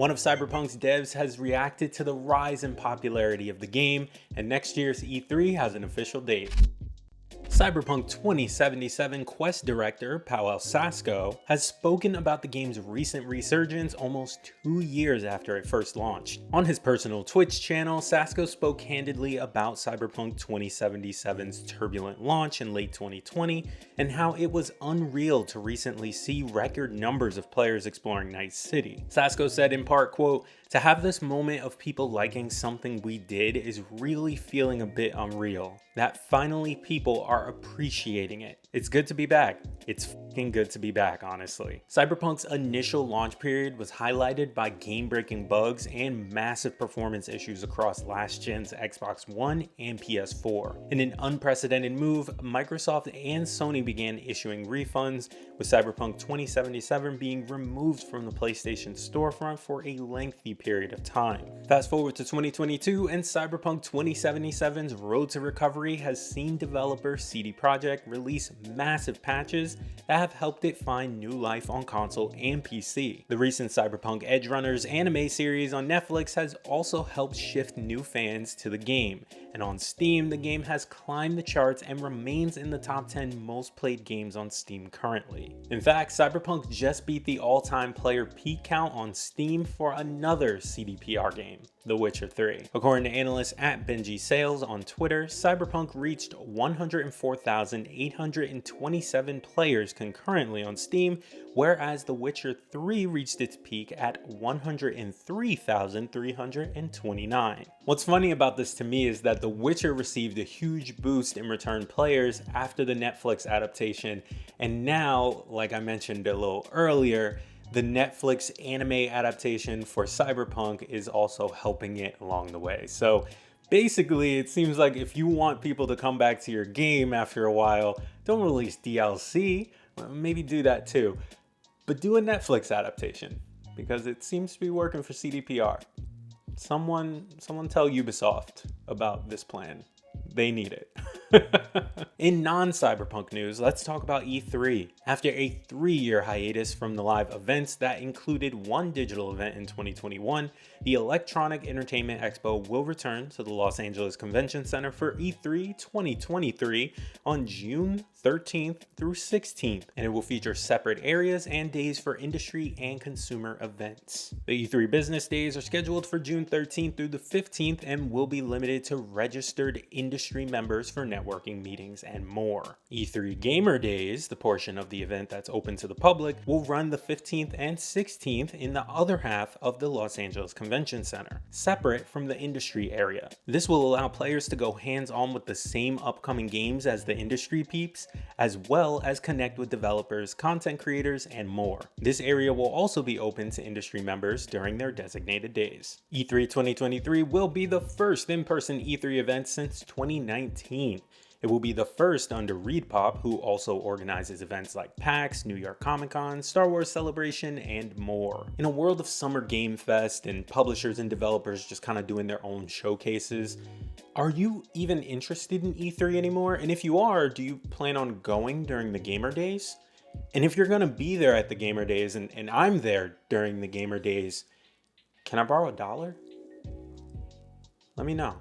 One of Cyberpunk's devs has reacted to the rise in popularity of the game, and next year's E3 has an official date. Cyberpunk 2077 Quest director Pauel Sasko has spoken about the game's recent resurgence almost 2 years after it first launched. On his personal Twitch channel, Sasko spoke candidly about Cyberpunk 2077's turbulent launch in late 2020 and how it was unreal to recently see record numbers of players exploring Night City. Sasko said in part, quote, "To have this moment of people liking something we did is really feeling a bit unreal. That finally people are appreciating it. It's good to be back. It's fucking good to be back, honestly." Cyberpunk's initial launch period was highlighted by game-breaking bugs and massive performance issues across last gen's Xbox One and PS4. In an unprecedented move, Microsoft and Sony began issuing refunds, with Cyberpunk 2077 being removed from the PlayStation storefront for a lengthy period of time. Fast forward to 2022, and Cyberpunk 2077's road to recovery has seen developer CD Projekt release massive patches that have helped it find new life on console and PC. The recent Cyberpunk Edgerunners anime series on Netflix has also helped shift new fans to the game, and on Steam, the game has climbed the charts and remains in the top 10 most played games on Steam currently. In fact, Cyberpunk just beat the all-time player peak count on Steam for another CDPR game, The Witcher 3. According to analysts at Benji Sales on Twitter, Cyberpunk reached 104,827 players concurrently on Steam, whereas The Witcher 3 reached its peak at 103,329. What's funny about this to me is that The Witcher received a huge boost in return players after the Netflix adaptation, and now, like I mentioned a little earlier, the Netflix anime adaptation for Cyberpunk is also helping it along the way. So basically, it seems like if you want people to come back to your game after a while, don't release DLC, maybe do that too, but do a Netflix adaptation, because it seems to be working for CDPR. Someone tell Ubisoft about this plan. They need it. In non-Cyberpunk news, let's talk about E3. After a 3-year hiatus from the live events that included one digital event in 2021, the Electronic Entertainment Expo will return to the Los Angeles Convention Center for E3 2023 on June 13th through 16th, and it will feature separate areas and days for industry and consumer events. The E3 business days are scheduled for June 13th through the 15th and will be limited to registered industry members for networking meetings and more. E3 Gamer Days, the portion of the event that's open to the public, will run the 15th and 16th in the other half of the Los Angeles Convention Center, separate from the industry area. This will allow players to go hands-on with the same upcoming games as the industry peeps, as well as connect with developers, content creators, and more. This area will also be open to industry members during their designated days. E3 2023 will be the first in-person E3 event since 2019. It will be the first under ReedPop, who also organizes events like PAX, New York Comic Con, Star Wars Celebration, and more. In a world of Summer Game Fest and publishers and developers just kind of doing their own showcases, are you even interested in E3 anymore? And if you are, do you plan on going during the Gamer Days? And if you're going to be there at the Gamer Days, and I'm there during the Gamer Days, can I borrow $1? Let me know.